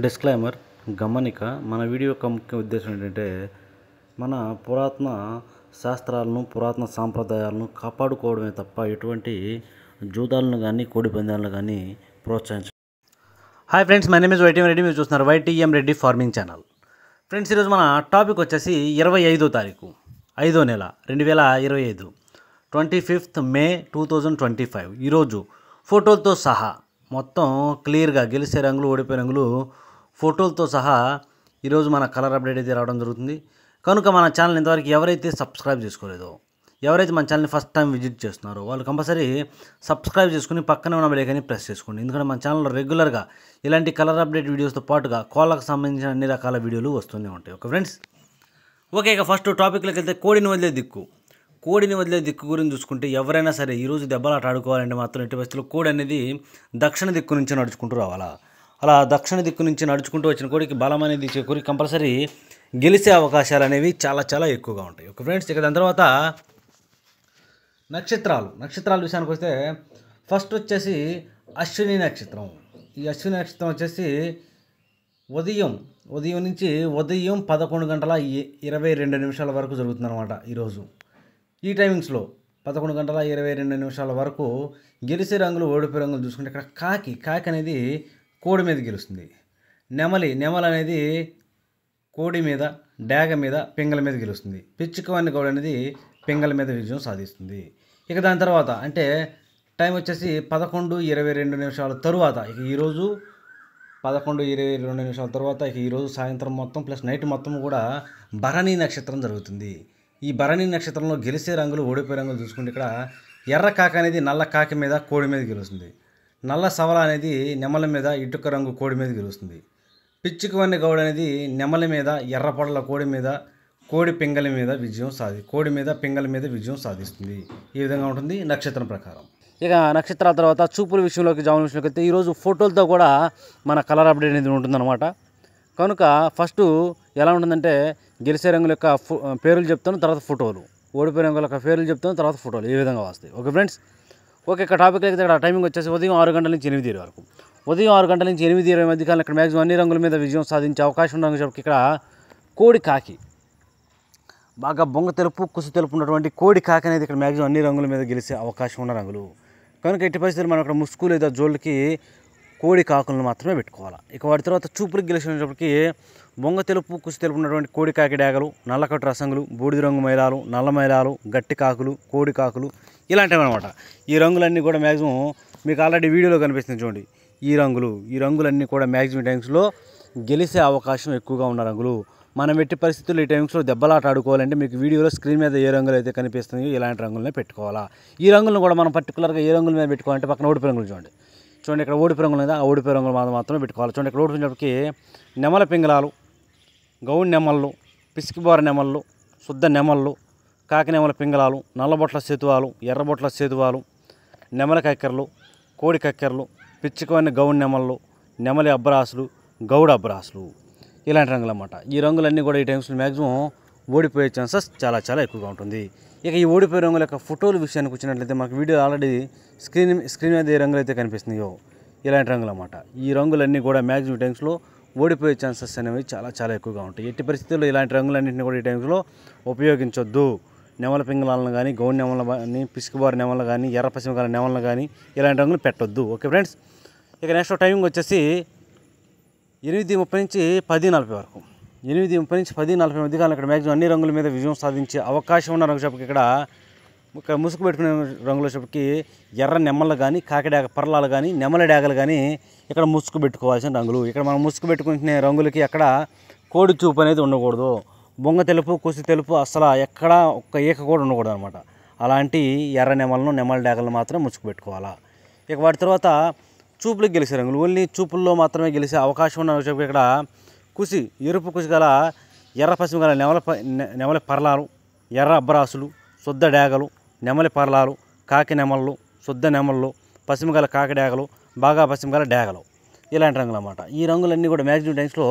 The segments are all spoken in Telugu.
డిస్క్లైమర్ గమనిక మన వీడియో యొక్క ముఖ్య ఉద్దేశం ఏంటంటే మన పురాతన శాస్త్రాలను పురాతన సాంప్రదాయాలను కాపాడుకోవడమే తప్ప ఎటువంటి జూదాలను కానీ కోడి పందాలను కానీ ప్రోత్సహించ. Hi friends, my name is YTM Reddy. మీరు చూస్తున్నారు YTM Reddy farming channel. Friends, ఈరోజు మన టాపిక్ వచ్చేసి 25వ తారీఖు 5వ నెల 2025 25th May 2025. ఈరోజు ఫోటోలతో సహా మొత్తం క్లియర్గా గెలిచే రంగులు ఓడిపోయే రంగులు ఫోటోలతో సహా ఈరోజు మన కలర్ అప్డేట్ అయితే రావడం జరుగుతుంది. కనుక మన ఛానల్ ఇంతవరకు ఎవరైతే సబ్స్క్రైబ్ చేసుకోలేదో, ఎవరైతే మన ఛానల్ని ఫస్ట్ టైం విజిట్ చేస్తున్నారో వాళ్ళు కంపల్సరీ సబ్స్క్రైబ్ చేసుకుని పక్కనే ఉన్న బెల్ ఐకాన్ని ప్రెస్ చేసుకోండి. ఎందుకంటే మన ఛానల్లో రెగ్యులర్గా ఇలాంటి కలర్ అప్డేట్ వీడియోస్తో పాటుగా కోళ్ళకు సంబంధించిన అన్ని రకాల వీడియోలు వస్తూనే ఉంటాయి. Okay friends, okay. ఇక ఫస్ట్ టాపిక్లోకి వెళ్తే కోడిని వదిలే దిక్కు గురించి చూసుకుంటే ఎవరైనా సరే ఈరోజు దెబ్బలాట ఆడుకోవాలంటే మాత్రం ఎట్టి పరిస్థితుల్లో కోడి అనేది దక్షిణ దిక్కు నుంచి నడుచుకుంటూ రావాలా. అలా దక్షిణ దిక్కు నుంచి నడుచుకుంటూ వచ్చిన కోడికి బలం అనేది చేకూరి కంపల్సరీ గెలిచే అవకాశాలు అనేవి చాలా చాలా ఎక్కువగా ఉంటాయి. ఓకే ఫ్రెండ్స్, ఇక దాని తర్వాత నక్షత్రాల విషయానికి వస్తే ఫస్ట్ వచ్చేసి అశ్విని నక్షత్రం. ఈ అశ్విని నక్షత్రం వచ్చేసి ఉదయం 11:22 వరకు జరుగుతుందన్నమాట. ఈరోజు ఈ టైమింగ్స్లో 11:22 వరకు గెలిచే రంగులు ఓడిపోయే రంగులు చూసుకుంటే ఇక్కడ కాకి అనేది కోడి మీద గెలుస్తుంది. నెమలి అనేది కోడి మీద, డాగ మీద, పింగళ మీద గెలుస్తుంది. పిచ్చుకవన్ని గౌడ అనేది పింగళ మీద విజయం సాధిస్తుంది. ఇక దాని తర్వాత అంటే టైం వచ్చేసి 11:22 తరువాత ఇక ఈరోజు 11:22 తర్వాత ఇక ఈరోజు సాయంత్రం మొత్తం ప్లస్ నైట్ మొత్తం కూడా భరణి నక్షత్రం జరుగుతుంది. ఈ భరణి నక్షత్రంలో గెలిచే రంగులు ఓడిపోయే రంగులు చూసుకుంటే ఇక్కడ ఎర్ర కాకి అనేది నల్ల కాకి మీద కోడి మీద గెలుస్తుంది. నల్ల సవల అనేది నెమల మీద, ఇటుక రంగు కోడి మీద గెలుస్తుంది. పిచ్చుకవన్ని గౌడ అనేది నెమల మీద, ఎర్ర పొడల కోడి మీద, కోడి పింగళ మీద విజయం సాధిస్తుంది. ఈ విధంగా ఉంటుంది నక్షత్రం ప్రకారం. ఇక నక్షత్రాల తర్వాత జాముల విషయంలోకి వెళ్తే ఈరోజు ఫోటోలతో కూడా మన కలర్ అప్డేట్ అనేది ఉంటుందన్నమాట. కనుక ఫస్ట్ ఎలా ఉంటుందంటే గెలిచే రంగుల యొక్క పేర్లు చెప్తాను, తర్వాత ఫోటోలు, ఓడిపోయే రంగుల యొక్క పేర్లు చెప్తాను, తర్వాత ఫోటోలు, ఈ విధంగా వస్తాయి. Okay friends, okay. ఇక్కడ టాపిక్ అయితే ఇక్కడ టైమింగ్ వచ్చేసి ఉదయం 6 గంటల నుంచి 8 వరకు. ఉదయం 6 గంటల నుంచి 8:20 మధ్య కాలం ఇక్కడ మ్యాక్సిమం అన్ని రంగుల మీద విజయం సాధించే అవకాశం ఉన్న చెప్పి ఇక్కడ కోడి కాకి బాగా బొంగ తెలుపు, కుసి తెలుపు ఉన్నటువంటి కోడి కాకి అనేది ఇక్కడ మ్యాక్సిమం అన్ని రంగుల మీద గెలిచే అవకాశం ఉన్న రంగులు. కనుక ఎట్టి పరిస్థితులు మనం అక్కడ ముసుగు లేదా జోళ్ళకి కోడి కాకులను మాత్రమే పెట్టుకోవాలి. ఇక వాటి తర్వాత చూపులకు గెలిచినప్పటికీ బొంగ తెలుపు, కుసి తెలుపు ఉన్నటువంటి కోడి కాకి డాగలు, నల్లకట్టు రసంగులు, బూడిద రంగు మైలాలు, నల్ల మైలాలు, గట్టి కాకులు, కోడి కాకులు ఇలాంటివి అనమాట. ఈ రంగులన్నీ కూడా మ్యాక్సిమం మీకు ఆల్రెడీ వీడియోలో కనిపిస్తుంది చూడండి. ఈ రంగులన్నీ కూడా మ్యాక్సిమం టైమ్స్లో గెలిచే అవకాశం ఎక్కువగా ఉన్న రంగులు. మనం ఎట్టి పరిస్థితుల్లో ఈ టైమ్స్లో దెబ్బలాట ఆడుకోవాలంటే మీకు వీడియోలో స్క్రీన్ మీద ఏ రంగులు అయితే కనిపిస్తున్నాయో ఇలాంటి రంగులనే పెట్టుకోవాలా. ఈ రంగులను కూడా మనం పర్టికులర్గా ఏ రంగుల మీద పెట్టుకోవాలంటే పక్కన ఓడిపోయే రంగులు చూడండి ఇక్కడ ఓడిపోయే రంగులు లేదా ఆ ఓడిపోయే రంగులు మాత్రమే పెట్టుకోవాలి. చూడండి ఇక్కడ ఓడిపోయినప్పటికీ నెమల పింగళాలు, గౌన్ నెమళ్ళు, పిసికిబోర నెమళ్ళు, శుద్ధ నెమళ్ళు, కాకి నెమల పింగళాలు, నల్లబొట్ల సేతువాలు, ఎర్రబొట్ల సేతువాలు, నెమల కక్కెరలు, కోడి కక్కెరలు, పిచ్చుకవన్ని గౌన్ నెమళ్ళు, నెమలి అబ్బరాసులు, గౌడ అబ్బరాసులు ఇలాంటి రంగులు అన్నమాట. ఈ రంగులన్నీ కూడా ఈ టైమ్స్లో మ్యాక్సిమం ఓడిపోయే ఛాన్సెస్ చాలా చాలా ఎక్కువగా ఉంటుంది. ఇక ఈ ఓడిపోయే రంగుల యొక్క ఫోటోల విషయానికి వచ్చినట్లయితే మనకు వీడియో ఆల్రెడీ స్క్రీన్ మీద ఏ రంగులు అయితే కనిపిస్తున్నాయో ఇలాంటి రంగులు అన్నమాట. ఈ రంగులన్నీ కూడా మ్యాక్సిమం టైమ్స్లో ఓడిపోయే ఛాన్సెస్ అనేవి చాలా చాలా ఎక్కువగా ఉంటాయి. ఎట్టి పరిస్థితుల్లో ఇలాంటి రంగులన్నింటినీ కూడా ఈ టైమ్స్లో ఉపయోగించొద్దు. నెమల పింగళాలను కానీ, గౌన్ నెమలను కానీ, పిసికిబారు నెమలను కానీ, ఎర్ర పసిమకాల నెమలను కానీ ఇలాంటి రంగులు పెట్టొద్దు. ఓకే ఫ్రెండ్స్, ఇక నెక్స్ట్ టైమింగ్ వచ్చేసి 8:30 నుంచి 10:40 వరకు. 8:30 నుంచి 10:40 మధ్య కాలం ఇక్కడ మ్యాక్సిమం అన్ని రంగుల మీద విజయం సాధించే అవకాశం ఉన్న రంగు చెప్పకి ఇక్కడ ముసుగు పెట్టుకునే రంగుల చెప్పకి ఎర్ర నెమ్మలు కానీ, కాకిడాగ పర్లాలు కానీ, నెమల డాగలు కానీ ఇక్కడ ముసుగు పెట్టుకోవాల్సిన రంగులు. ఇక్కడ మనం ముసుగు పెట్టుకునే రంగులకి అక్కడ కోడి చూపు అనేది ఉండకూడదు. బొంగ తెలుపు, కుసి తెలుపు అసలు ఎక్కడ ఒక్క ఏక కూడా ఉండకూడదు అనమాట. అలాంటి ఎర్ర నెమలను, నెమల డాగలను మాత్రం ముసుగు పెట్టుకోవాలా. ఇక వాటి తర్వాత చూపులకు గెలిచే రంగులు, ఓన్లీ చూపుల్లో మాత్రమే గెలిచే అవకాశం ఉన్న చెప్పి ఇక్కడ ఎరుపు కుసి గల ఎర్ర పసిమి గల నెమలి పర్లాలు, ఎర్ర అబ్బరాసులు, శుద్ధ డాగలు, నెమలి పర్లాలు, కాకి నెమళ్ళు, శుద్ధ నెమళ్ళు, పసిమిగల కాకి డాగలు, బాగా పసిమిగల డాగలు ఇలాంటి రంగులు అన్నమాట. ఈ రంగులన్నీ కూడా మ్యాక్సిమం టైమ్స్లో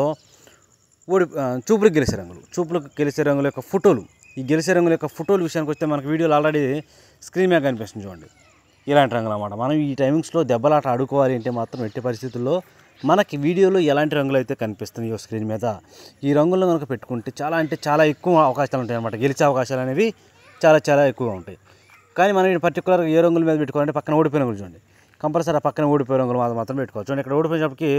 చూపులకు గెలిచే రంగుల యొక్క ఫోటోలు. ఈ గెలిచే రంగుల యొక్క ఫోటోల విషయానికి వస్తే మనకు వీడియోలో ఆల్రెడీ స్క్రీన్ మీద కనిపిస్తుంది చూడండి ఇలాంటి రంగులు అన్నమాట. మనం ఈ టైమింగ్స్లో దెబ్బలాట ఆడుకోవాలి అంటే మాత్రం ఎట్టి పరిస్థితుల్లో మనకి వీడియోలో ఎలాంటి రంగులు అయితే కనిపిస్తున్నాయో స్క్రీన్ మీద ఈ రంగుల్లో కనుక పెట్టుకుంటే చాలా ఎక్కువ అవకాశాలు ఉంటాయి అన్నమాట. గెలిచే అవకాశాలు అనేవి చాలా ఎక్కువగా ఉంటాయి. కానీ మనం పర్టికులర్గా ఏ రంగుల మీద పెట్టుకోవాలంటే పక్కన ఓడిపోయిన రంగులు చూడండి. కంపల్సరీ ఆ పక్కన ఓడిపోయే రంగులు మాత్రం పెట్టుకోవచ్చు. చూడండి ఇక్కడ ఓడిపోయినప్పటికీ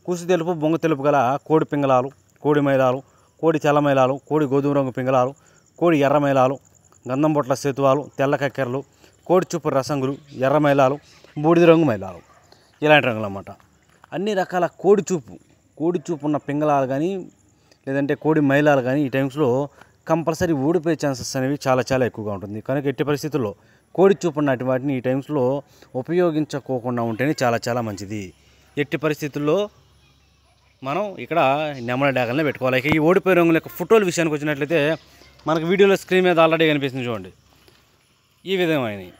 కుసి తెలుపు బొంగ తెలుపు గల కోడి పింగళాలు, కోడి మైలాలు, కోడి తెల్ల మైలాలు, కోడి గోధుమ రంగు పింగళాలు, కోడి ఎర్ర మైలాలు, గంధం బొట్ల సేతువాలు, తెల్ల కక్కెరలు, కోడి చూపు రసంగులు, ఎర్ర మైలాలు, బూడిద రంగు మైలాలు, ఇలాంటి రంగులు అన్నమాట. అన్ని రకాల కోడి చూపు ఉన్న పింగళాలు కానీ లేదంటే కోడి మైలాలు కానీ ఈ టైమ్స్లో కంపల్సరీ ఓడిపోయే ఛాన్సెస్ అనేవి చాలా ఎక్కువగా ఉంటుంది. కనుక ఎట్టి పరిస్థితుల్లో కోడి చూపు ఉన్నటి వాటిని ఈ టైమ్స్లో ఉపయోగించుకోకుండా ఉంటేనే చాలా మంచిది. ఎట్టి పరిస్థితుల్లో మనం ఇక్కడ నెమల డాగల్నే పెట్టుకోవాలి. ఇక ఈ ఓడిపోయే రంగుల యొక్క ఫోటోల విషయానికి వచ్చినట్లయితే మనకు వీడియోలో స్క్రీన్ మీద ఆల్రెడీ కనిపిస్తుంది చూడండి. ఈ విధమైనవి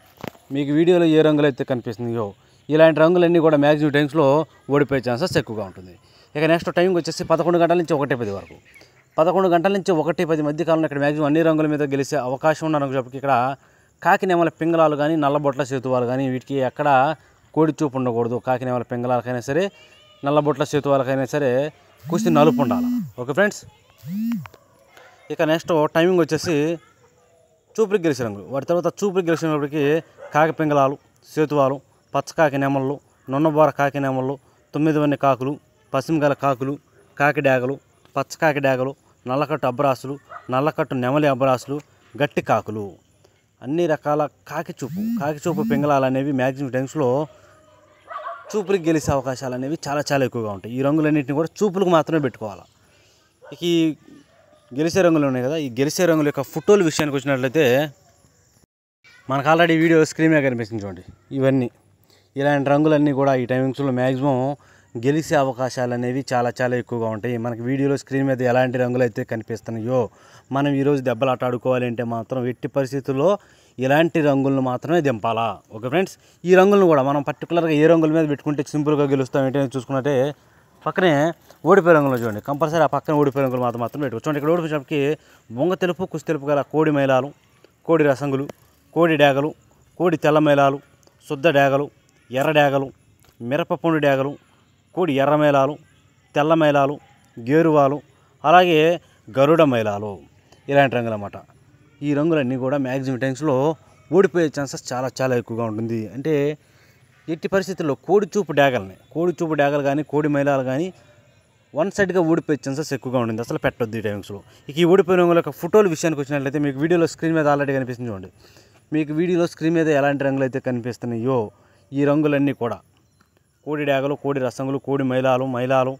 మీకు వీడియోలో ఏ రంగులు అయితే కనిపిస్తున్నాయో ఇలాంటి రంగులన్నీ కూడా మ్యాక్సిమం టైమ్స్లో ఓడిపోయే ఛాన్సెస్ ఎక్కువగా ఉంటుంది. ఇక నెక్స్ట్ టైంకి వచ్చేసి 11 గంటల నుంచి 1:10 వరకు. 11 గంటల నుంచి 1:10 మధ్య కాలంలో ఇక్కడ మ్యాక్సిమం అన్ని రంగుల మీద గెలిచే అవకాశం ఉన్న రంగు చెప్పి ఇక్కడ కాకి నెమల పింగళాలు కానీ నల్లబొట్ల సేతువాలు కానీ వీటికి ఎక్కడ కోడి చూపు ఉండకూడదు. కాకి నెమల పింగళాలకైనా సరే నల్లబొట్ల సేతువాలకైనా సరే కుసి నలుపు ఉండాలి. Okay friends. ఇక నెక్స్ట్ టైమింగ్ వచ్చేసి చూపురికి గెలిచే రంగులు. వాటి తర్వాత చూపురికి గెలిచినప్పటికీ కాకి పింగళాలు, సేతువాలు, పచ్చకాకి నెమళ్ళు, నున్నబోర కాకి నెమళ్ళు, 9 వన్నె కాకులు, పసిమిగల కాకులు, కాకి డాగలు, పచ్చకాకి డాగలు, నల్లకట్టు అబ్బరాసులు, నల్లకట్టు నెమలి అబ్బరాసులు, గట్టి కాకులు, అన్ని రకాల కాకి చూపు పింగళాలు అనేవి మ్యాక్సిమం టైమ్స్లో చూపులకు గెలిచే అవకాశాలు అనేవి చాలా ఎక్కువగా ఉంటాయి. ఈ రంగులన్నింటినీ కూడా చూపులకు మాత్రమే పెట్టుకోవాలి. ఇక ఈ గెలిచే రంగులు ఉన్నాయి కదా, ఈ గెలిచే రంగుల యొక్క ఫోటోల విషయానికి వచ్చినట్లయితే మనకు ఆల్రెడీ వీడియో స్క్రీన్ మీద కనిపిస్తుంది చూడండి. ఇవన్నీ ఇలాంటి రంగులన్నీ కూడా ఈ టైమింగ్స్లో మ్యాక్సిమం గెలిచే అవకాశాలు అనేవి చాలా ఎక్కువగా ఉంటాయి. మనకి వీడియోలో స్క్రీన్ మీద ఎలాంటి రంగులు అయితే కనిపిస్తున్నాయో మనం ఈరోజు దెబ్బలాట ఆడుకోవాలి అంటే మాత్రం ఎట్టి పరిస్థితుల్లో ఇలాంటి రంగులను మాత్రమే దింపాలా. Okay friends. ఈ రంగులను కూడా మనం పర్టికులర్గా ఏ రంగుల మీద పెట్టుకుంటే సింపుల్గా గెలుస్తాం ఏంటని చూసుకున్నట్టే పక్కనే ఓడిపోయే రంగులు చూడండి. కంపల్సరీ ఆ పక్కన ఓడిపోయే రంగులు మాత్రం పెట్టుకోవచ్చు. చూడండి ఇక్కడ ఓడిపోయినప్పటికీ బొంగ తెలుపు కుసి తెలుపు గల కోడి మైలాలు, కోడి రసంగులు, కోడి డాగలు, కోడి తెల్ల మైలాలు, శుద్ధ డాగలు, ఎర్ర డాగలు, మిరపపండు డాగలు, కోడి ఎర్ర మైలాలు, తెల్ల మైలాలు, గేరువాలు, అలాగే గరుడ మైలాలు, ఇలాంటి రంగులు అన్నమాట. ఈ రంగులన్నీ కూడా మ్యాక్సిమం టైమ్స్లో ఓడిపోయే ఛాన్సెస్ చాలా ఎక్కువగా ఉంటుంది. అంటే ఎట్టి పరిస్థితుల్లో కోడి చూపు డాగలు కానీ కోడి మైలాలు కానీ వన్ సైడ్గా ఓడిపోయే ఛాన్సెస్ ఎక్కువగా ఉంటుంది. అసలు పెట్టొద్దు ఈ టైమ్స్లో. ఇక ఈ ఓడిపోయే రంగుల యొక్క ఫోటోల విషయానికి వచ్చినట్లయితే మీకు వీడియోలో స్క్రీన్ మీద ఆల్రెడీ కనిపిస్తుంది చూడండి. మీకు వీడియోలో స్క్రీన్ మీద ఎలాంటి రంగులు అయితే కనిపిస్తున్నాయో ఈ రంగులన్నీ కూడా కోడి డాగలు, కోడి రసంగులు, కోడి మైలాలు,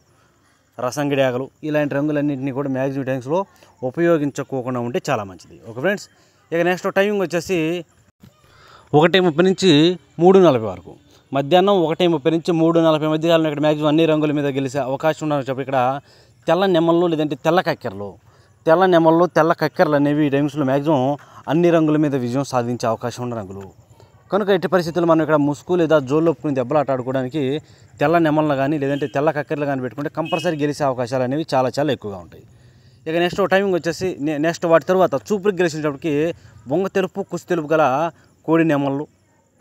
రసంగి డాగలు, ఇలాంటి రంగులన్నింటినీ కూడా మ్యాక్సిమం టైమ్స్లో ఉపయోగించుకోకుండా ఉంటే చాలా మంచిది. Okay friends. ఇక నెక్స్ట్ టైమింగ్ వచ్చేసి 1:30 నుంచి 3:40 వరకు. మధ్యాహ్నం 1:30 నుంచి 3:40 మధ్య కాలంలో ఇక్కడ మ్యాక్సిమం అన్ని రంగుల మీద గెలిచే అవకాశం ఉందని చెప్పి ఇక్కడ తెల్ల నెమళ్ళు లేదంటే తెల్ల నెమళ్ళు, తెల్ల కక్కెరలు అనేవి ఈ టైమ్స్లో మ్యాక్సిమం అన్ని రంగుల మీద విజయం సాధించే అవకాశం ఉన్న రంగులు. కనుక ఎట్టి పరిస్థితుల్లో మనం ఇక్కడ ముసుగు లేదా జోళ్ళొప్పుకుని దెబ్బలాట ఆడుకోవడానికి తెల్ల నెమలను కానీ లేదంటే తెల్ల కక్కెరలు కానీ పెట్టుకుంటే కంపల్సరీ గెలిచే అవకాశాలు అనేవి చాలా ఎక్కువగా ఉంటాయి. ఇక నెక్స్ట్ టైమింగ్ వచ్చేసి నెక్స్ట్ వాటి తర్వాత చూపురికి గెలిచినప్పటికీ బొంగ తెలుపు కుసి తెలుపు గల కోడి నెమళ్ళు,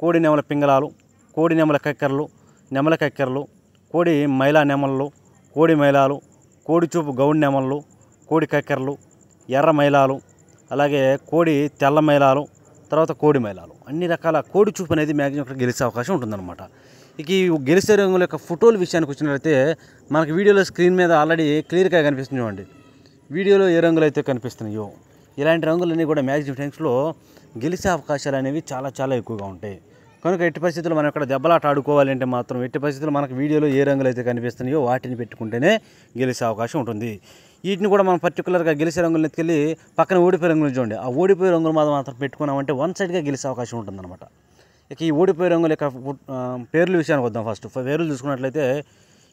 కోడి నెమల పింగళాలు, కోడి నెమల కక్కెరలు, కోడి మైలా నెమళ్ళు, కోడి మైలాలు, కోడి చూపు గౌడి నెమళ్ళు, కోడి కక్కెరలు, ఎర్ర మైలాలు, అలాగే కోడి తెల్ల మైలాలు, తర్వాత కోడి మైలాలు, అన్ని రకాల కోడి చూపు అనేది మ్యాక్సిమం ఇక్కడ గెలిచే అవకాశం ఉంటుందన్నమాట. ఇక ఈ గెలిచే రంగుల యొక్క ఫోటోల విషయానికి వచ్చినట్లయితే మనకి వీడియోలో స్క్రీన్ మీద ఆల్రెడీ క్లియర్గా కనిపిస్తుంది చూడండి. వీడియోలో ఏ రంగులు అయితే కనిపిస్తున్నాయో ఇలాంటి రంగులన్నీ కూడా మ్యాక్సిమం టైమ్స్లో గెలిచే అవకాశాలు అనేవి చాలా ఎక్కువగా ఉంటాయి. కనుక ఎట్టి పరిస్థితుల్లో మనం ఇక్కడ దెబ్బలాట ఆడుకోవాలి అంటే మాత్రం ఎట్టి పరిస్థితుల్లో మనకు వీడియోలో ఏ రంగులు అయితే కనిపిస్తున్నాయో వాటిని పెట్టుకుంటేనే గెలిచే అవకాశం ఉంటుంది. వీటిని కూడా మనం పర్టికులర్గా గెలిచే రంగులను ఎత్తుకెళ్ళి పక్కన ఓడిపోయే రంగులు చూడండి. ఆ ఓడిపోయే రంగులు మాత్రం పెట్టుకున్నామంటే వన్ సైడ్గా గెలిచే అవకాశం ఉంటుందన్నమాట. ఇక ఈ ఓడిపోయే రంగుల యొక్క పేర్ల విషయానికి వద్దాం. ఫస్ట్ పేర్లు చూసుకున్నట్లయితే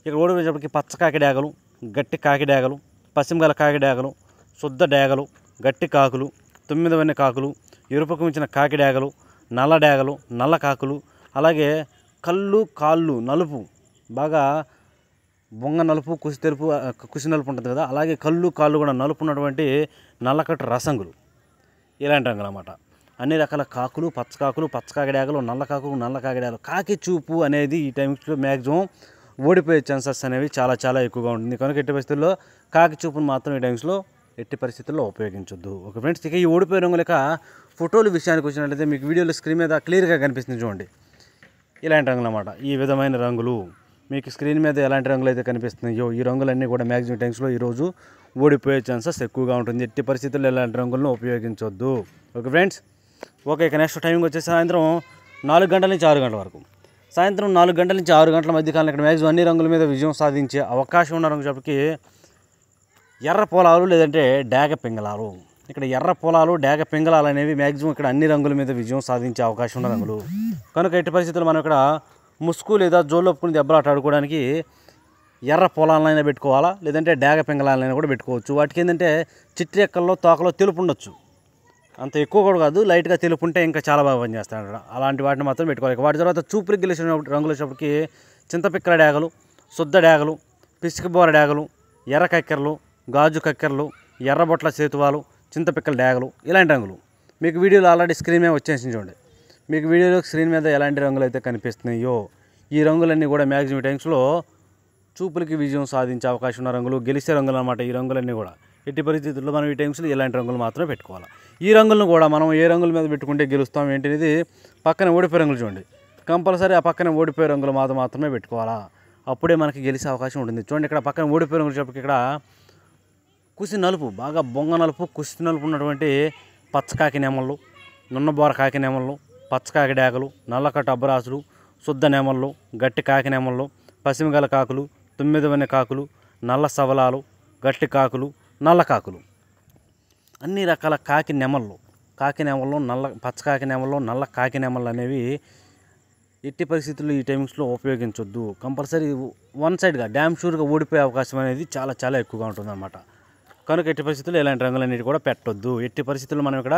ఇక్కడ ఓడిపోయేటప్పటికి పచ్చకాకి డాగలు, గట్టి కాకి డాగలు, పశ్చిమగల కాకి డాగలు, శుద్ధ డాగలు, గట్టి కాకులు, 9 వన్నె కాకులు, ఎరుపుకు మించిన కాకి డాగలు, నల్ల డాగలు, నల్ల కాకులు, అలాగే కాళ్ళు నలుపు బాగా బొంగ నలుపు కుసి నలుపు ఉంటుంది కదా, అలాగే కాళ్ళు కూడా నలుపు ఉన్నటువంటి నల్లకట్టు రసంగులు, ఇలాంటి రంగులు అన్నమాట. అన్ని రకాల కాకులు, పచ్చకాకి డాగలు, నల్ల కాకి డాగలు. కాకి చూపు అనేది ఈ టైంలో మ్యాక్సిమం ఓడిపోయే ఛాన్సెస్ అనేవి చాలా చాలా ఎక్కువగా ఉంటుంది. కనుక ఎట్టి పరిస్థితుల్లో కాకి చూపును మాత్రం ఈ టైమ్స్లో ఎట్టి పరిస్థితుల్లో ఉపయోగించొద్దు. ఓకే ఫ్రెండ్స్, ఇక ఈ ఓడిపోయే రంగుల యొక్క ఫోటోల విషయానికి వచ్చినట్లయితే మీకు వీడియోలో స్క్రీన్ మీద క్లియర్గా కనిపిస్తుంది చూడండి. ఇలాంటి రంగులు అన్నమాట. ఈ విధమైన రంగులు మీకు స్క్రీన్ మీద ఎలాంటి రంగులు అయితే కనిపిస్తున్నాయో ఈ రంగులన్నీ కూడా మ్యాక్సిమం టైమ్స్లో ఈరోజు ఓడిపోయే ఛాన్సెస్ ఎక్కువగా ఉంటుంది. ఎట్టి పరిస్థితుల్లో ఇలాంటి రంగులను ఉపయోగించొద్దు. ఓకే ఫ్రెండ్స్, ఓకే ఇక నెక్స్ట్ టైమింగ్ వచ్చేసి సాయంత్రం 4 గంటల నుంచి 6 గంటల వరకు. సాయంత్రం 4 గంటల నుంచి 6 గంటల మధ్య కాలంలో ఇక్కడ మ్యాక్సిమం అన్ని రంగుల మీద విజయం సాధించే అవకాశం ఉన్న రంగు చెప్పకి ఎర్ర పొలాలు లేదంటే డేగ పింగళాలు. ఇక్కడ ఎర్ర పొలాలు డేగ పింగళాలు అనేవి మ్యాక్సిమం ఇక్కడ అన్ని రంగుల మీద విజయం సాధించే అవకాశం ఉన్న రంగులు. కనుక ఎట్టి పరిస్థితుల్లో మనం ఇక్కడ ముసుగు లేదా జోళ్ళొప్పుకుని దెబ్బలాట ఆడుకోవడానికి ఎర్ర పొలాలైనా పెట్టుకోవాలా, లేదంటే డేగ పింగళాలైనా కూడా పెట్టుకోవచ్చు. వాటికి ఏంటంటే చిట్టి రెక్కల్లో తోకలో తెలుపు ఉండొచ్చు, అంత ఎక్కువ కూడా కాదు, లైట్గా తెలుపు ఉంటే ఇంకా చాలా బాగా పనిచేస్తాడు అక్కడ. అలాంటి వాటిని మాత్రం పెట్టుకోవాలి. వాటి తర్వాత చూపులకు గెలిచిన రంగులు వచ్చేప్పటికి చింతపిక్కల డేగలు, శుద్ధ డేగలు, పిసికిబోర డేగలు, ఎర్ర కక్కెరలు, గాజు కక్కెరలు, ఎర్రబొట్ల సేతువాలు, చింతపిక్కల డేగలు, ఇలాంటి రంగులు మీకు వీడియోలో ఆల్రెడీ స్క్రీన్ మీద వచ్చేసి చూడండి. మీకు వీడియోలో స్క్రీన్ మీద ఎలాంటి రంగులు అయితే కనిపిస్తున్నాయో ఈ రంగులన్నీ కూడా మ్యాక్సిమం టైమ్స్లో చూపులకి విజయం సాధించే అవకాశం ఉన్న రంగులు, గెలిచే రంగులు అన్నమాట. ఈ రంగులన్నీ కూడా ఎట్టి పరిస్థితుల్లో మనం ఈ టైమ్స్లో ఇలాంటి రంగులు మాత్రమే పెట్టుకోవాలి. ఈ రంగులను కూడా మనం ఏ రంగుల మీద పెట్టుకుంటే గెలుస్తాం ఏంటిది పక్కన ఓడిపోయే రంగులు చూడండి. కంపల్సరీ ఆ పక్కన ఓడిపోయే రంగులు మాత్రమే పెట్టుకోవాలా, అప్పుడే మనకి గెలిచే అవకాశం ఉంటుంది. చూడండి ఇక్కడ పక్కన ఓడిపోయే రంగులు చెప్పి ఇక్కడ కుసి నలుపు, బాగా బొంగ నలుపు, కుసి నలుపు ఉన్నటువంటి పచ్చకాకి నెమళ్ళు, నున్నబోర కాకి నెమళ్ళు, పచ్చకాకి డేగలు, నల్లకట్ట అబ్బరాసులు, శుద్ధ నెమళ్ళు, గట్టి కాకి నెమళ్ళు, పసిమిగల కాకులు, 9 వన్నె కాకులు, నల్ల సవలాలు, గట్టి కాకులు, నల్ల కాకులు, అన్ని రకాల కాకి నెమళ్ళు, నల్ల పచ్చకాకి నెమళ్ళు, నల్ల కాకి నెమళ్ళు అనేవి ఎట్టి పరిస్థితుల్లో ఈ టైమింగ్స్లో ఉపయోగించొద్దు. కంపల్సరీ వన్ సైడ్గా డ్యామ్ షూర్గా ఓడిపోయే అవకాశం అనేది చాలా చాలా ఎక్కువగా ఉంటుందన్నమాట. కనుక ఎట్టి పరిస్థితుల్లో ఇలాంటి రంగులన్నిటి కూడా పెట్టొద్దు. ఎట్టి పరిస్థితుల్లో మనం ఇక్కడ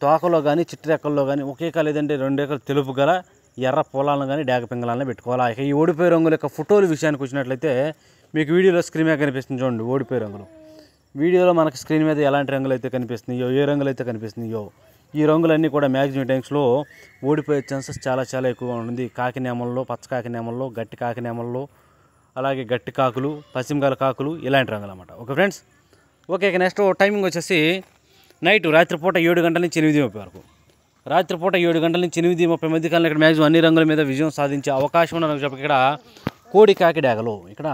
తోకలో కానీ చిట్టి రెక్కల్లో కానీ ఒకే లేదంటే 2 రెక్కలు తెలుపు గల ఎర్ర పొలాలను కానీ డేగ పింగళాలను పెట్టుకోవాలి. ఇక ఈ ఓడిపోయే రంగుల యొక్క ఫోటోల విషయానికి వచ్చినట్లయితే మీకు వీడియోలో స్క్రీన్ మీద కనిపిస్తుంది చూడండి. ఓడిపోయే రంగులు వీడియోలో మనకి స్క్రీన్ మీద ఎలాంటి రంగులు అయితే కనిపిస్తున్నాయో ఏ రంగులు అయితే కనిపిస్తున్నాయో ఈ రంగులన్నీ కూడా మ్యాక్సిమం టైమ్స్లో ఓడిపోయే ఛాన్సెస్ చాలా చాలా ఎక్కువగా ఉంటుంది. కాకి నెమల్లో, పచ్చకాకి నెమల్లో, గట్టి కాకి నెమల్లో, అలాగే గట్టి కాకులు, పశ్చిమగాల కాకులు, ఇలాంటి రంగులు అన్నమాట. ఓకే ఫ్రెండ్స్, ఓకే ఇక నెక్స్ట్ టైమింగ్ వచ్చేసి రాత్రిపూట 7 గంటల నుంచి 8:30 వరకు. రాత్రిపూట 7 గంటల నుంచి 8:30 మధ్య కాలంలో ఇక్కడ మ్యాక్సిమం అన్ని రంగుల మీద విజయం సాధించే అవకాశం ఉన్న రంగు చెప్పి ఇక్కడ కోడి కాకి డేగలు. ఇక్కడ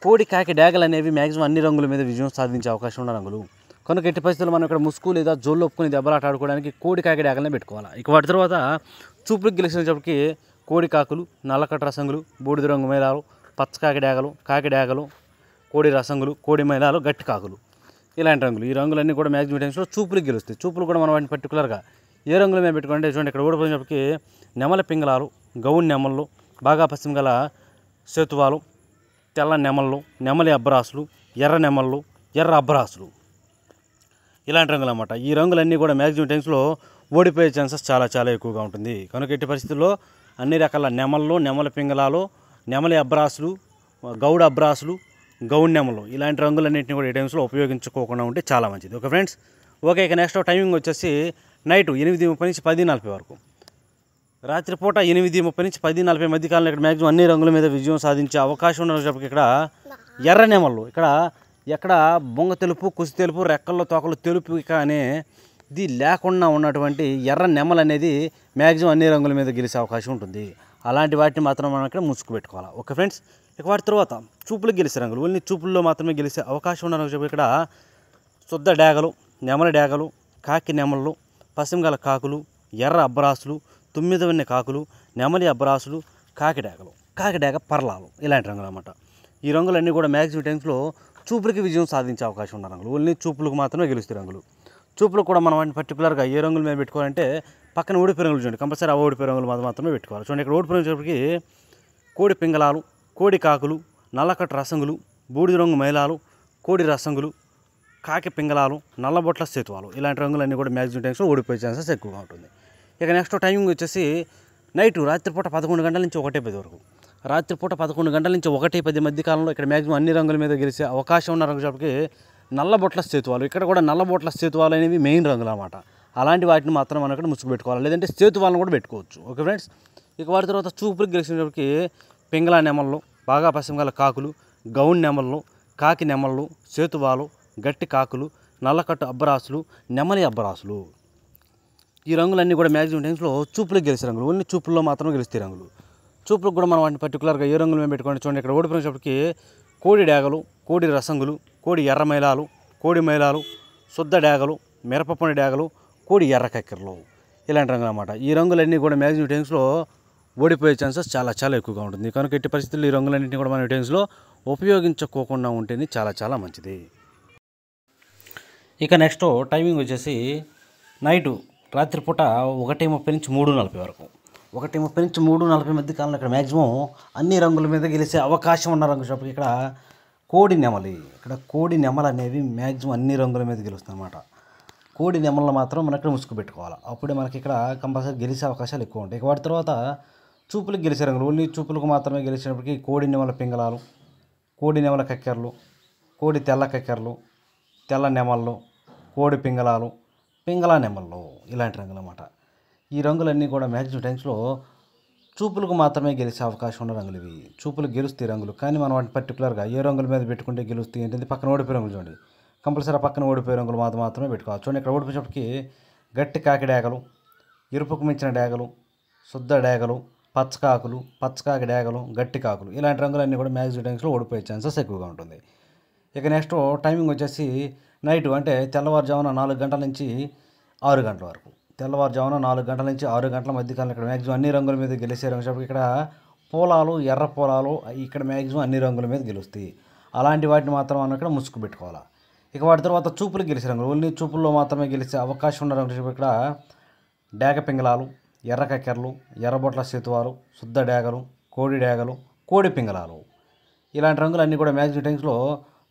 కోడి కాకి డేగలు అనేవి మ్యాక్సిమం అన్ని రంగుల మీద విజయం సాధించే అవకాశం ఉన్న రంగులు. కనుక ఎట్టి పరిస్థితుల్లో మనం ఇక్కడ ముసుగు లేదా జోళ్ళు ఒప్పుకుని దెబ్బలాట ఆడుకోవడానికి కోడి కాకి డేగలనే పెట్టుకోవాలి. ఇక వాటి తర్వాత చూపులకు గెలిచినప్పటికీ కోడి కాకులు, నల్లకట్ట రసంగులు, బూడిద రంగు మేళాలు, పచ్చకాకి డేగలు, కాకి డేగలు, కోడి రసంగులు, కోడి మేళాలు, గట్టి కాకులు, ఇలాంటి రంగులు. ఈ రంగులన్నీ కూడా మ్యాక్సిమం టైమ్స్లో చూపులకు గెలుస్తాయి. చూపులు కూడా మనం వాటిని పర్టికులర్గా ఏ రంగుల మీద పెట్టుకుంటే చూడండి ఇక్కడ ఓడిపోయినప్పటికీ నెమల పింగళాలు, గౌన్ నెమళ్ళు, బాగా పశ్చిమ గల సేతువాలు, తెల్ల నెమళ్ళు, నెమలి అబ్బరాసులు, ఎర్ర నెమళ్ళు, ఎర్ర అబ్బరాసులు, ఇలాంటి రంగులు అన్నమాట. ఈ రంగులన్నీ కూడా మ్యాక్సిమం టైమ్స్లో ఓడిపోయే ఛాన్సెస్ చాలా చాలా ఎక్కువగా ఉంటుంది. కనుక ఎట్టి పరిస్థితుల్లో అన్ని రకాల నెమళ్ళు, నెమల పింగళాలు, నెమలి అబ్బరాసులు, గౌడ అబ్బరాసులు, గౌన్ నెమలు, ఇలాంటి రంగులన్నింటినీ కూడా ఈ టైమ్స్లో ఉపయోగించుకోకుండా ఉంటే చాలా మంచిది. ఓకే ఫ్రెండ్స్, ఓకే ఇక నెక్స్ట్ టైమింగ్ వచ్చేసి నైట్ 8:30 నుంచి 10:40 వరకు. రాత్రిపూట 8:30 నుంచి 10:40 మధ్య కాలంలో ఇక్కడ మ్యాక్సిమం అన్ని రంగుల మీద విజయం సాధించే అవకాశం ఉన్నప్పటికీ ఇక్కడ ఎర్ర నెమళ్ళు, ఎక్కడ బొంగ తెలుపు, కుసి తెలుపు, రెక్కల్లో తోకలు తెలుపు కానీ ఇది లేకుండా ఉన్నటువంటి ఎర్ర నెమలు అనేది మ్యాక్సిమం అన్ని రంగుల మీద గెలిచే అవకాశం ఉంటుంది. అలాంటి వాటిని మాత్రం మనం ఇక్కడ ముసుగు పెట్టుకోవాలి. ఓకే ఫ్రెండ్స్, ఇక వాటి తర్వాత చూపులకు గెలిచే రంగులు, ఓన్లీ చూపుల్లో మాత్రమే గెలిచే అవకాశం ఉన్న రంగు ఇక్కడ శుద్ధ డేగలు, నెమల డేగలు, కాకి నెమళ్ళు, పశ్చిమగల కాకులు, ఎర్ర అబ్బరాసులు, 9 వన్నె కాకులు, నెమలి అబ్బరాసులు, కాకి డేగ పర్లాలు, ఇలాంటి రంగులు అన్నమాట. ఈ రంగులన్నీ కూడా మ్యాక్సిమం టైమ్స్లో చూపులకి విజయం సాధించే అవకాశం ఉన్న రంగులు, ఓన్లీ చూపులకు మాత్రమే గెలుస్తాయి రంగులు. చూపులకు కూడా మనం వాటిని పర్టికులర్గా ఏ రంగుల మీద పెట్టుకోవాలంటే పక్కన ఓడిపోయే రంగులు చూడండి. కంపల్సరీ ఆ ఓడిపోయే రంగులు మాత్రమే పెట్టుకోవాలి. చూడండి ఇక్కడ ఓడిపోయిన వచ్చేప్పటికి కోడి పింగళాలు, కోడి కాకులు, నల్లకట్ట రసంగులు, బూడిద రంగు మైలాలు, కోడి రసంగులు, కాకి పింగళాలు, నల్లబొట్ల సేతువాలు, ఇలాంటి రంగులన్నీ కూడా మ్యాక్సిమం టైమ్స్లో ఓడిపోయే ఛాన్సెస్ ఎక్కువగా ఉంటుంది. ఇక నెక్స్ట్ టైమింగ్ వచ్చేసి రాత్రిపూట 11 గంటల నుంచి 1:10 వరకు. రాత్రిపూట 11 గంటల నుంచి 1:10 మధ్య కాలంలో ఇక్కడ మ్యాక్సిమం అన్ని రంగుల మీద గెలిచే అవకాశం ఉన్న రంగు చెప్పి నల్లబొట్ల సేతువాలు. ఇక్కడ కూడా నల్లబొట్ల సేతువాలు అనేవి మెయిన్ రంగులు అన్నమాట. అలాంటి వాటిని మాత్రం మనం ఇక్కడ ముసుగు పెట్టుకోవాలి, లేదంటే సేతువాలను కూడా పెట్టుకోవచ్చు. ఓకే ఫ్రెండ్స్, ఇక వాటి తర్వాత చూపులకు గెలిచినప్పటికి పింగళ నెమళ్ళు, బాగా పశ్చిమగల కాకులు, గౌన్ నెమళ్ళు, కాకి నెమళ్ళు, సేతువాలు, గట్టి కాకులు, నల్లకట్టు అబ్బరాసులు, నెమలి అబ్బరాసులు. ఈ రంగులన్నీ కూడా మ్యాక్సిమం టైమ్స్లో చూపులకు గెలిచే రంగులు. ఓన్లీ చూపుల్లో మాత్రమే గెలుస్తాయి రంగులు. చూపులకు కూడా మనం వాటిని పర్టికులర్గా ఏ రంగులు మేము పెట్టుకోండి. చూడండి, ఇక్కడ ఓడిపోయినప్పటికీ కోడి డేగలు, కోడి రసంగులు, కోడి ఎర్ర మైలాలు, కోడి మైలాలు, శుద్ధ డేగలు, మిరపపొని డేగలు, కోడి ఎర్ర కక్కెరలు, ఇలాంటి రంగులు అన్నమాట. ఈ రంగులన్నీ కూడా మ్యాక్సిమం టైమ్స్లో ఓడిపోయే ఛాన్సెస్ చాలా చాలా ఎక్కువగా ఉంటుంది. కనుక ఎట్టి పరిస్థితుల్లో ఈ రంగులన్నింటినీ కూడా మనం టైమ్స్లో ఉపయోగించుకోకుండా ఉంటేనే చాలా చాలా మంచిది. ఇక నెక్స్ట్ టైమింగ్ వచ్చేసి నైటు రాత్రిపూట 1:30 నుంచి 3:40 వరకు. 1:30 నుంచి 3:40 మధ్య కాలంలో ఇక్కడ మ్యాక్సిమం అన్ని రంగుల మీద గెలిచే అవకాశం ఉన్న రంగు షాప్కి ఇక్కడ కోడి నెమలి. ఇక్కడ కోడి నెమలు అనేవి మ్యాక్సిమం అన్ని రంగుల మీద గెలుస్తుంది అన్నమాట. కోడి నెమలను మాత్రం మనకి ముసుగు పెట్టుకోవాలి. అప్పుడే మనకి ఇక్కడ కంపల్సరీ గెలిచే అవకాశాలు ఎక్కువ ఉంటాయి. ఇక వాటి తర్వాత చూపులకు గెలిచే రంగులు. ఓన్లీ చూపులకు మాత్రమే గెలిచినప్పటికీ కోడి నెమల పింగళాలు, కోడి నెమల కక్కెరలు, కోడి తెల్ల కక్కెరలు, తెల్ల నెమళ్ళు, కోడి పింగళాలు, పింగళ నెమళ్ళు, ఇలాంటి రంగులు అన్నమాట. ఈ రంగులన్నీ కూడా మ్యాక్సిమం టైమ్స్లో చూపులకు మాత్రమే గెలిచే అవకాశం ఉన్న రంగులు ఇవి. చూపులకు గెలుస్తాయి రంగులు, కానీ మనం వాటిని పర్టికులర్గా ఏ రంగుల మీద పెట్టుకుంటే గెలుస్తాయి ఏంటంటే పక్కన ఓడిపోయే రంగులు చూడండి. కంపల్సరీ పక్కన ఓడిపోయే రంగులు మాత్రమే పెట్టుకోవాలి. చూడండి, ఇక్కడ ఓడిపోయేటప్పటికి గట్టి కాకి డేగలు, ఎరుపుకు మించిన డేగలు, శుద్ధ డేగలు, పచ్చకాకులు, పచ్చకాకి డేగలు, గట్టి కాకులు, ఇలాంటి రంగులన్నీ కూడా మ్యాక్సిమం టైమ్స్లో ఓడిపోయే ఛాన్సెస్ ఎక్కువగా ఉంటుంది. ఇక నెక్స్ట్ టైమింగ్ వచ్చేసి నైటు అంటే తెల్లవారుజామున 4 గంటల నుంచి 6 గంటల వరకు. తెల్లవారుజామున 4 గంటల నుంచి 6 గంటల మధ్య కాలం ఇక్కడ మ్యాక్సిమం అన్ని రంగుల మీద గెలిచే రంగు. ఇక్కడ పూలాలు, ఎర్ర పూలాలు ఇక్కడ మ్యాక్సిమం అన్ని రంగుల మీద గెలుస్తాయి. అలాంటి వాటిని మాత్రం మనం ఇక్కడ ముసుగు పెట్టుకోవాలి. ఇక వాటి తర్వాత చూపులకు గెలిచే రంగులు. ఓన్లీ చూపుల్లో మాత్రమే గెలిచే అవకాశం ఉన్న రంగు ఇక్కడ డేగ పింగళాలు, ఎర్ర కక్కెరలు, ఎర్రబొట్ల సేతువాలు, శుద్ధ డేగలు, కోడి డేగలు, కోడి పింగళాలు, ఇలాంటి రంగులు అన్నీ కూడా మ్యాక్సిమం టైమ్స్లో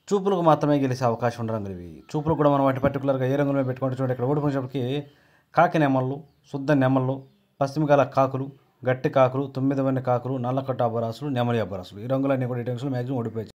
చూపులకు మాత్రమే గెలిచే అవకాశం ఉన్న రంగులు ఇవి. చూపులకు కూడా మనం వాటి పర్టికులర్గా ఏ రంగుల మీద పెట్టుకుంటే చూడండి, ఇక్కడ ఓడిపోయినప్పటికీ కాకి నెమళ్ళు, శుద్ధ నెమళ్ళు, పశ్చిమగల కాకులు, గట్టి కాకులు, 9 కాకులు, నల్లకట్టు అబ్బరాసులు, నెమలి అబ్బరాసులు, ఈ రంగులన్నీ కూడా ఈ టైమ్స్లో మ్యాక్సిమం ఓడిపోయాయి.